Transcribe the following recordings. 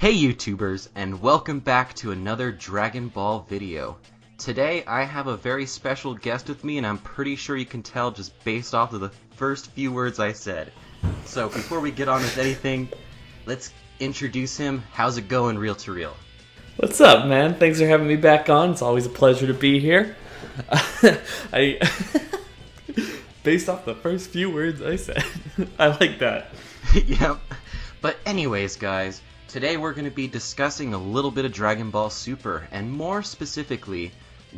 Hey YouTubers, and welcome back to another Dragon Ball video. Today I have a very special guest with me, and I'm pretty sure you can tell just based off of the first few words I said. So before we get on with anything, let's introduce him. How's it going, Reel to Reel? What's up, man? Thanks for having me back on. It's always a pleasure to be here. I based off the first few words I said, I like that. Yep. But anyways, guys, today we're going to be discussing a little bit of Dragon Ball Super, and more specifically,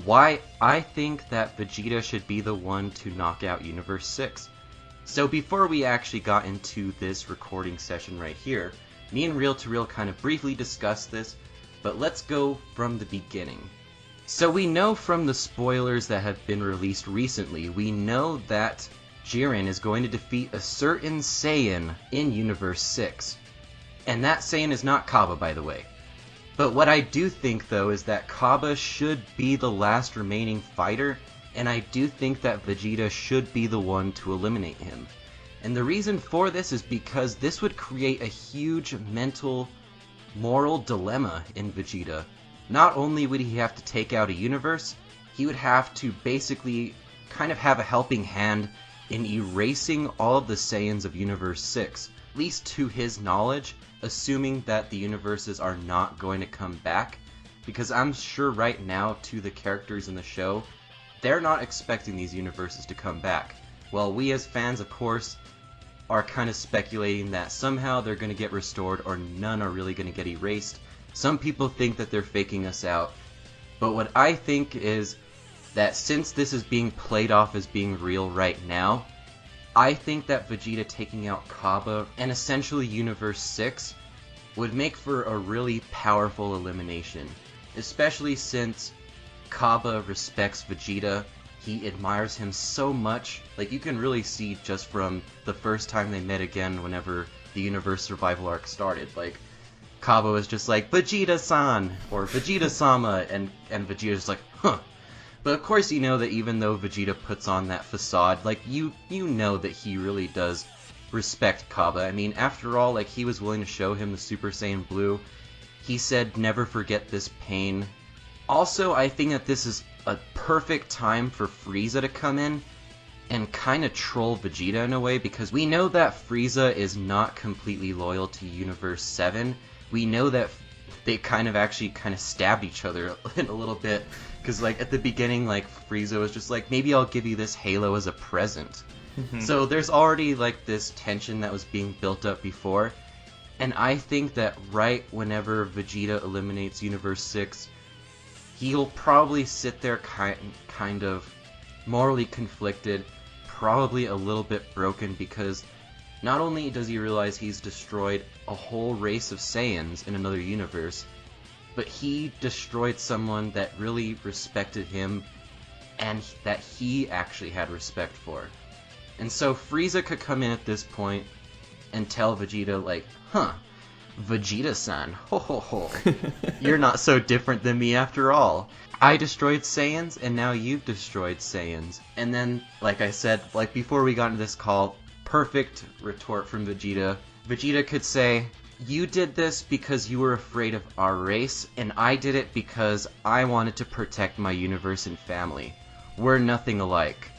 why I think that Vegeta should be the one to knock out Universe 6. So before we actually got into this recording session right here, me and Reel to Reel kind of briefly discussed this, but let's go from the beginning. So we know from the spoilers that have been released recently, we know that Jiren is going to defeat a certain Saiyan in Universe 6. And that Saiyan is not Kaba, by the way. But what I do think, though, is that Kaba should be the last remaining fighter, and I do think that Vegeta should be the one to eliminate him. And the reason for this is because this would create a huge mental, moral dilemma in Vegeta. Not only would he have to take out a universe, he would have to basically kind of have a helping hand in erasing all of the Saiyans of Universe 6, at least to his knowledge, assuming that the universes are not going to come back, because I'm sure right now, to the characters in the show, they're not expecting these universes to come back. Well, we as fans, of course, are kind of speculating that somehow they're going to get restored or none are really going to get erased. Some people think that they're faking us out, but what I think is that since this is being played off as being real right now, I think that Vegeta taking out Kaba and essentially Universe 6 would make for a really powerful elimination, especially since Kaba respects Vegeta. He admires him so much. Like, you can really see just from the first time they met again whenever the Universe Survival arc started. Like, Kaba was just like, Vegeta-san, or Vegeta-sama, and Vegeta's like, huh. But of course you know that even though Vegeta puts on that facade, like, you know that he really does respect Kaba. I mean, after all, like, he was willing to show him the Super Saiyan Blue. He said, never forget this pain. Also, I think that this is a perfect time for Frieza to come in and kind of troll Vegeta in a way, because we know that Frieza is not completely loyal to Universe 7. We know that they kind of stabbed each other in a little bit, because like at the beginning, like, Frieza was just like, maybe I'll give you this halo as a present. So there's already like this tension that was being built up before, and I think that right whenever Vegeta eliminates Universe 6, he'll probably sit there kind of morally conflicted, probably a little bit broken, because not only does he realize he's destroyed a whole race of Saiyans in another universe, but he destroyed someone that really respected him and that he actually had respect for. And so Frieza could come in at this point and tell Vegeta, like, huh, Vegeta-san, ho ho ho, you're not so different than me after all. I destroyed Saiyans, and now you've destroyed Saiyans. And then, like I said, like before we got into this call, perfect retort from Vegeta. Vegeta could say, you did this because you were afraid of our race, and I did it because I wanted to protect my universe and family. We're nothing alike.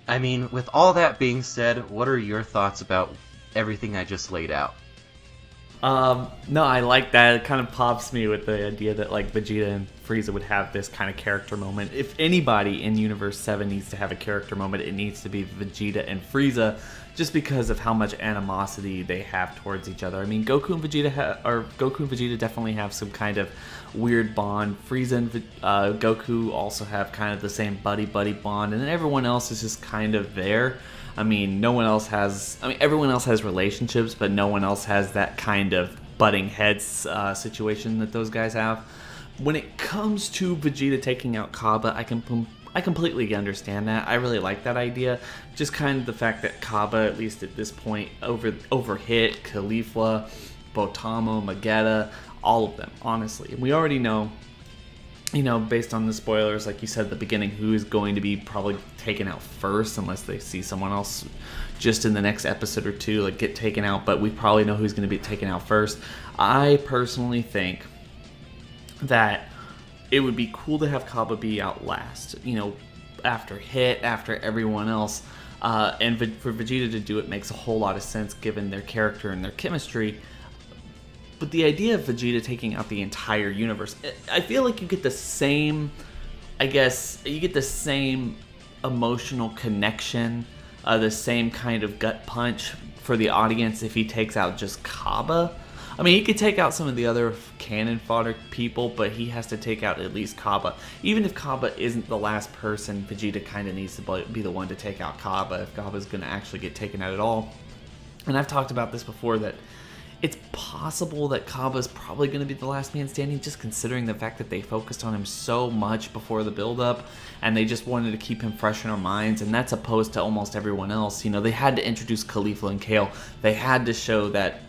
I mean, with all that being said, what are your thoughts about everything I just laid out? No, I like that. It kind of pops me with the idea that like Vegeta and Frieza would have this kind of character moment. If anybody in Universe 7 needs to have a character moment, it needs to be Vegeta and Frieza, just because of how much animosity they have towards each other. I mean, Goku and Vegeta definitely have some kind of weird bond. Frieza and Goku also have kind of the same buddy-buddy bond, and then everyone else is just kind of there. I mean, everyone else has relationships, but no one else has that kind of butting heads situation that those guys have. When it comes to Vegeta taking out Kaba, I completely understand that. I really like that idea. Just kind of the fact that Kaba, at least at this point, overhit Caulifla, Botamo, Vegeta, all of them, honestly. And we already know based on the spoilers, like you said at the beginning, who is going to be probably taken out first, unless they see someone else just in the next episode or two like get taken out, but we probably know who's going to be taken out first. I personally think that it would be cool to have Kaba be out last, after Hit, after everyone else, and for Vegeta to do it makes a whole lot of sense given their character and their chemistry. But the idea of Vegeta taking out the entire universe, I feel like you get the same, emotional connection, the same kind of gut punch for the audience if he takes out just Kaba. I mean, he could take out some of the other cannon fodder people, but he has to take out at least Kaba. Even if Kaba isn't the last person, Vegeta kind of needs to be the one to take out Kaba if Kaba's going to actually get taken out at all. And I've talked about this before, that it's possible that Kaba's probably going to be the last man standing, just considering the fact that they focused on him so much before the build-up, and they just wanted to keep him fresh in our minds, and that's opposed to almost everyone else. They had to introduce Caulifla and Kale. They had to show that,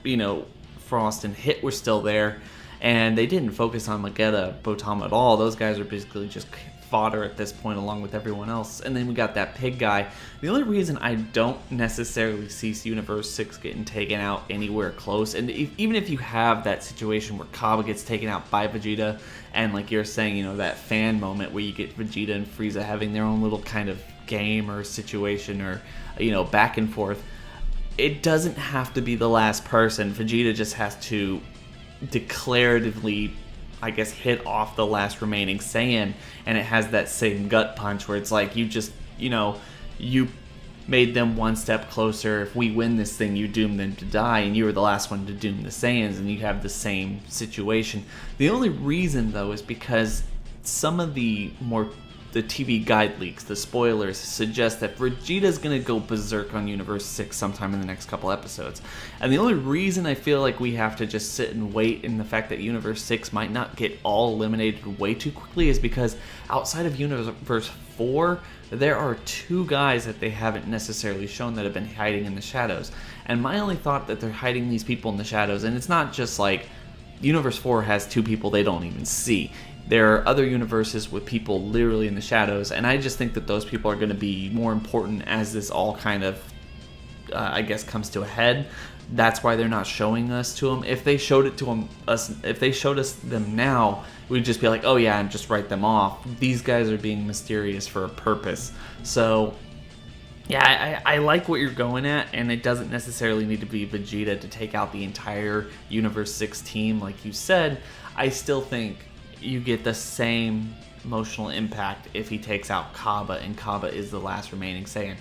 Frost and Hit were still there, and they didn't focus on Vegeta, Botama at all. Those guys are basically just fodder at this point along with everyone else. And then we got that pig guy. The only reason I don't necessarily see Universe 6 getting taken out anywhere close, and even if you have that situation where Kaba gets taken out by Vegeta, and like you're saying, that fan moment where you get Vegeta and Frieza having their own little kind of game or situation or, back and forth, it doesn't have to be the last person. Vegeta just has to declaratively, hit off the last remaining Saiyan, and it has that same gut punch where it's like, you just, you made them one step closer. If we win this thing, you doom them to die, and you were the last one to doom the Saiyans, and you have the same situation. The only reason, though, is because some of the TV guide leaks, the spoilers, suggest that Vegeta's going to go berserk on Universe 6 sometime in the next couple episodes. And the only reason I feel like we have to just sit and wait in the fact that Universe 6 might not get all eliminated way too quickly is because outside of Universe 4, there are two guys that they haven't necessarily shown that have been hiding in the shadows. And my only thought that they're hiding these people in the shadows, and it's not just like Universe 4 has two people they don't even see. There are other universes with people literally in the shadows, and I just think that those people are going to be more important as this all kind of, comes to a head. That's why they're not showing us to them. If they showed it to if they showed us them now, we'd just be like, oh yeah, and just write them off. These guys are being mysterious for a purpose. So, yeah, I like what you're going at, and it doesn't necessarily need to be Vegeta to take out the entire Universe 6 team, like you said. I still think you get the same emotional impact if he takes out Kaba, and Kaba is the last remaining Saiyan.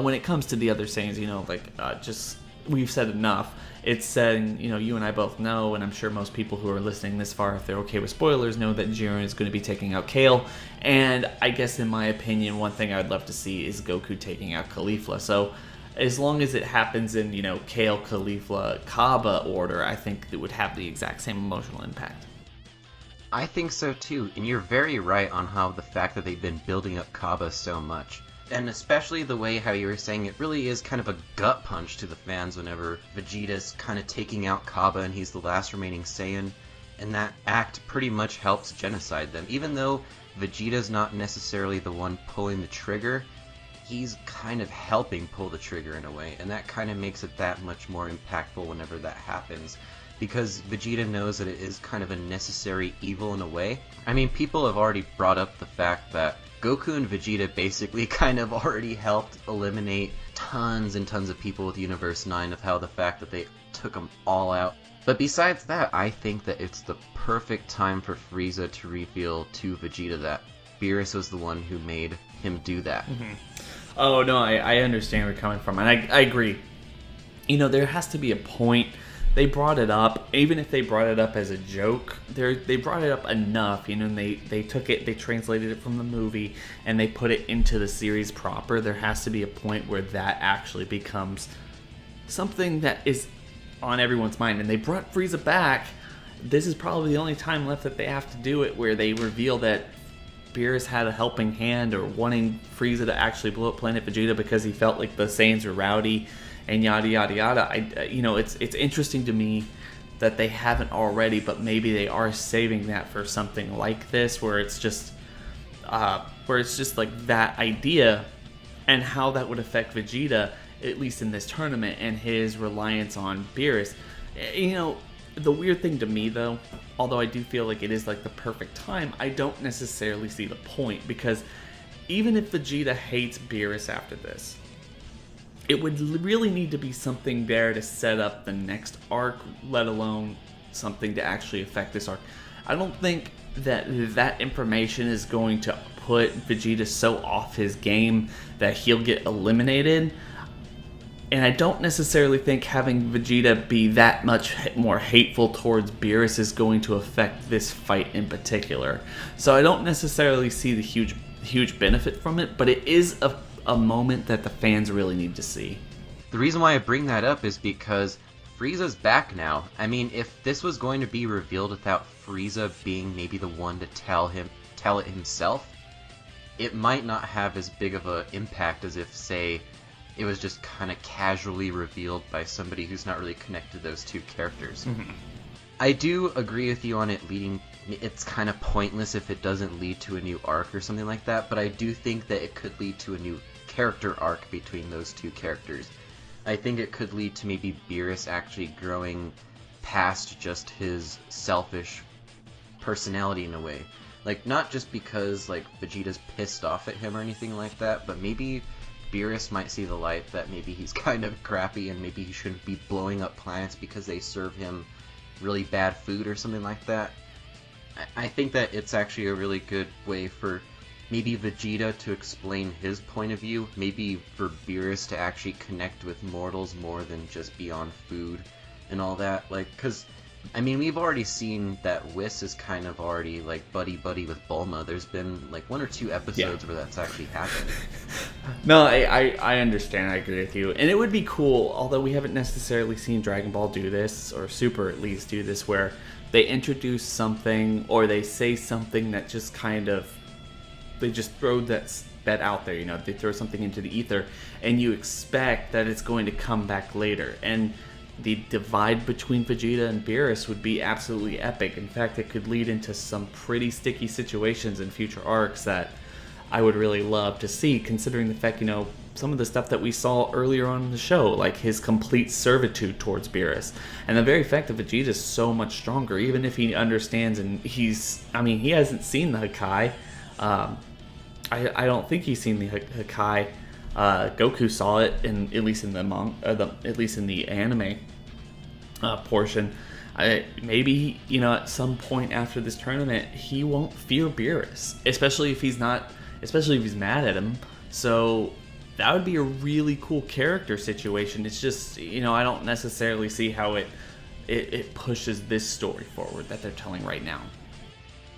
When it comes to the other Saiyans, just we've said enough. It's said, you and I both know, and I'm sure most people who are listening this far, if they're okay with spoilers, know that Jiren is going to be taking out Kale. And I guess in my opinion, one thing I'd love to see is Goku taking out Caulifla. So as long as it happens in, Kale, Caulifla, Kaba order, I think it would have the exact same emotional impact. I think so too, and you're very right on how the fact that they've been building up Kaba so much. And especially the way how you were saying it really is kind of a gut punch to the fans whenever Vegeta's kind of taking out Kaba and he's the last remaining Saiyan. And that act pretty much helps genocide them. Even though Vegeta's not necessarily the one pulling the trigger, he's kind of helping pull the trigger in a way. And that kind of makes it that much more impactful whenever that happens. Because Vegeta knows that it is kind of a necessary evil in a way. I mean, people have already brought up the fact that Goku and Vegeta basically kind of already helped eliminate tons and tons of people with Universe 9, of how the fact that they took them all out. But besides that, I think that it's the perfect time for Frieza to reveal to Vegeta that Beerus was the one who made him do that. Mm-hmm. Oh, no, I understand where you're coming from, and I agree. There has to be a point. They brought it up, even if they brought it up as a joke, they brought it up enough, and they took it, they translated it from the movie, and they put it into the series proper. There has to be a point where that actually becomes something that is on everyone's mind, and they brought Frieza back. This is probably the only time left that they have to do it, where they reveal that Beerus had a helping hand, or wanting Frieza to actually blow up Planet Vegeta because he felt like the Saiyans were rowdy, and yada yada yada. It's interesting to me that they haven't already, but maybe they are saving that for something like this, where it's just like that idea, and how that would affect Vegeta, at least in this tournament, and his reliance on Beerus. You know, the weird thing to me, though, although I do feel like it is like the perfect time, I don't necessarily see the point, because even if Vegeta hates Beerus after this, it would really need to be something there to set up the next arc, let alone something to actually affect this arc. I don't think that information is going to put Vegeta so off his game that he'll get eliminated. And I don't necessarily think having Vegeta be that much more hateful towards Beerus is going to affect this fight in particular. So I don't necessarily see the huge benefit from it, but it is a moment that the fans really need to see. The reason why I bring that up is because Frieza's back now. I mean, if this was going to be revealed without Frieza being maybe the one to tell it himself, it might not have as big of an impact as if, say, it was just kind of casually revealed by somebody who's not really connected to those two characters. Mm-hmm. I do agree with you on it leading. It's kind of pointless if it doesn't lead to a new arc or something like that, but I do think that it could lead to a new character arc between those two characters. I think it could lead to maybe Beerus actually growing past just his selfish personality in a way. Like, not just because, like, Vegeta's pissed off at him or anything like that, but maybe Beerus might see the light that maybe he's kind of crappy and maybe he shouldn't be blowing up planets because they serve him really bad food or something like that. I think that it's actually a really good way for maybe Vegeta to explain his point of view, maybe for Beerus to actually connect with mortals more than just beyond food and all that. Like, because, I mean, we've already seen that Whis is kind of already, like, buddy-buddy with Bulma. There's been, like, 1 or 2 episodes where that's actually happened. No, I understand. I agree with you. And it would be cool, although we haven't necessarily seen Dragon Ball do this, or Super at least do this, where they introduce something, or they say something that just kind of, they just throw that out there, you know, they throw something into the ether, and you expect that it's going to come back later. And the divide between Vegeta and Beerus would be absolutely epic. In fact, it could lead into some pretty sticky situations in future arcs that I would really love to see, considering the fact, you know, some of the stuff that we saw earlier on in the show, like his complete servitude towards Beerus, and the very fact that Vegeta is so much stronger, even if he understands, and he hasn't seen the Hakai. I don't think he's seen the Hakai. Goku saw it, at least in the anime portion. Maybe, you know, at some point after this tournament, he won't fear Beerus, especially if he's mad at him. So that would be a really cool character situation. It's just, you know, I don't necessarily see how it pushes this story forward that they're telling right now.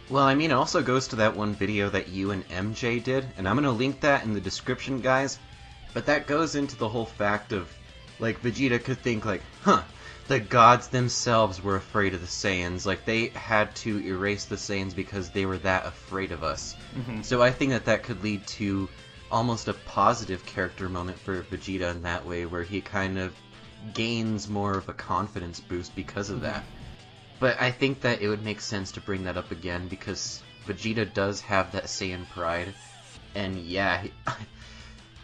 Well, I mean, it also goes to that one video that you and MJ did, and I'm going to link that in the description, guys. But that goes into the whole fact of, like, Vegeta could think, like, the gods themselves were afraid of the Saiyans. Like, they had to erase the Saiyans because they were that afraid of us. Mm-hmm. So I think that could lead to almost a positive character moment for Vegeta in that way, where he kind of gains more of a confidence boost because of that. But I think that it would make sense to bring that up again, because Vegeta does have that Saiyan pride, and yeah,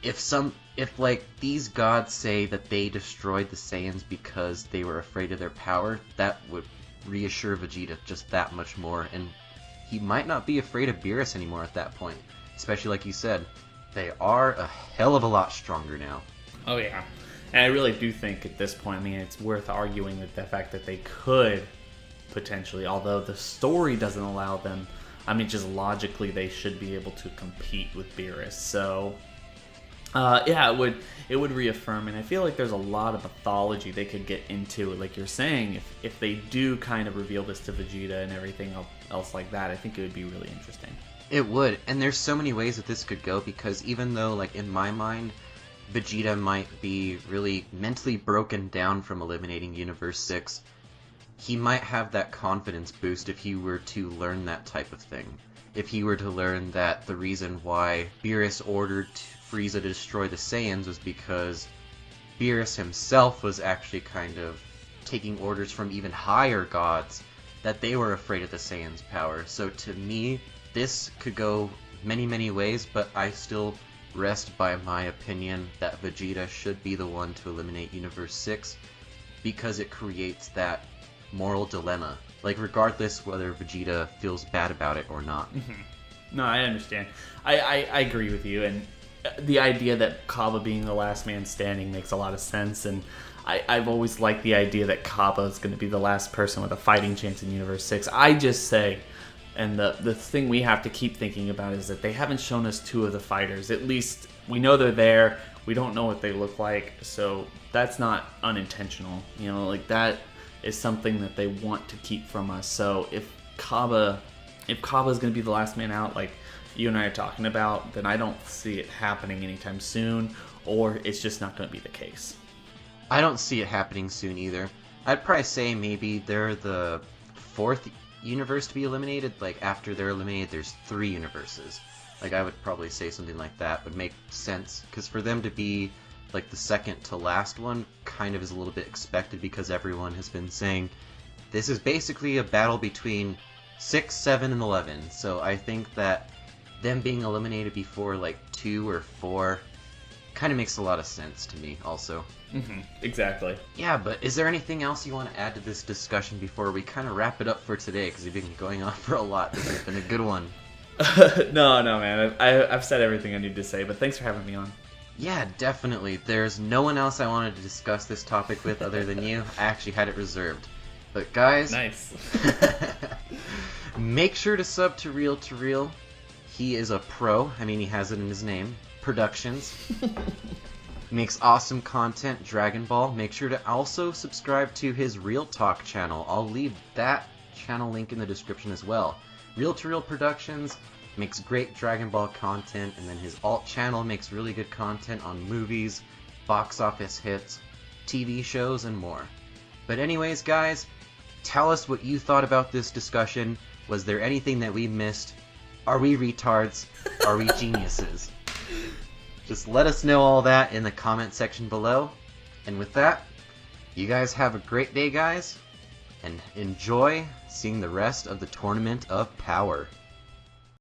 if like these gods say that they destroyed the Saiyans because they were afraid of their power, that would reassure Vegeta just that much more, and he might not be afraid of Beerus anymore at that point. Especially like you said, they are a hell of a lot stronger now. Oh yeah, and I really do think at this point, I mean, it's worth arguing that the fact that they could potentially, although the story doesn't allow them, I mean, just logically they should be able to compete with Beerus. So yeah, it would reaffirm, and I feel like there's a lot of mythology they could get into, like you're saying, if they do kind of reveal this to Vegeta and everything else like that. I think it would be really interesting. It would, and there's so many ways that this could go, because even though, like, in my mind, Vegeta might be really mentally broken down from eliminating Universe 6, he might have that confidence boost if he were to learn that type of thing. If he were to learn that the reason why Beerus ordered Frieza to destroy the Saiyans was because Beerus himself was actually kind of taking orders from even higher gods, that they were afraid of the Saiyans' power. So to me, this could go many, many ways, but I still rest by my opinion that Vegeta should be the one to eliminate Universe 6 because it creates that moral dilemma. Like, regardless whether Vegeta feels bad about it or not. No, I understand. I agree with you, and the idea that Kaba being the last man standing makes a lot of sense, and I've always liked the idea that Kaba is going to be the last person with a fighting chance in Universe 6. I just say, and the thing we have to keep thinking about is that they haven't shown us two of the fighters. At least we know they're there. We don't know what they look like, so that's not unintentional. You know, like that is something that they want to keep from us. So if Kaba is going to be the last man out, like you and I are talking about, then I don't see it happening anytime soon, or it's just not going to be the case. I don't see it happening soon either. I'd probably say maybe they're the fourth universe to be eliminated. Like, after they're eliminated, there's 3 universes. Like, I would probably say something like that would make sense, because for them to be like the second to last one kind of is a little bit expected, because everyone has been saying this is basically a battle between 6, 7, and 11. So I think that them being eliminated before like 2 or 4 kind of makes a lot of sense to me also. Exactly. Yeah, but is there anything else you want to add to this discussion before we kind of wrap it up for today? Because we've been going on for a lot. This has been a good one. No, man. I've said everything I need to say, but thanks for having me on. Yeah, definitely. There's no one else I wanted to discuss this topic with other than you. I actually had it reserved. But guys, Nice. make sure to sub to Real. He is a pro. I mean, he has it in his name. Productions. Makes awesome content, Dragon Ball. Make sure to also subscribe to his Real Talk channel. I'll leave that channel link in the description as well. Real Productions makes great Dragon Ball content, and then his alt channel makes really good content on movies, box office hits, TV shows, and more. But anyways, guys, tell us what you thought about this discussion. Was there anything that we missed? Are we retards? Are we geniuses? Just let us know all that in the comment section below. And with that, you guys have a great day, guys, and enjoy seeing the rest of the Tournament of Power.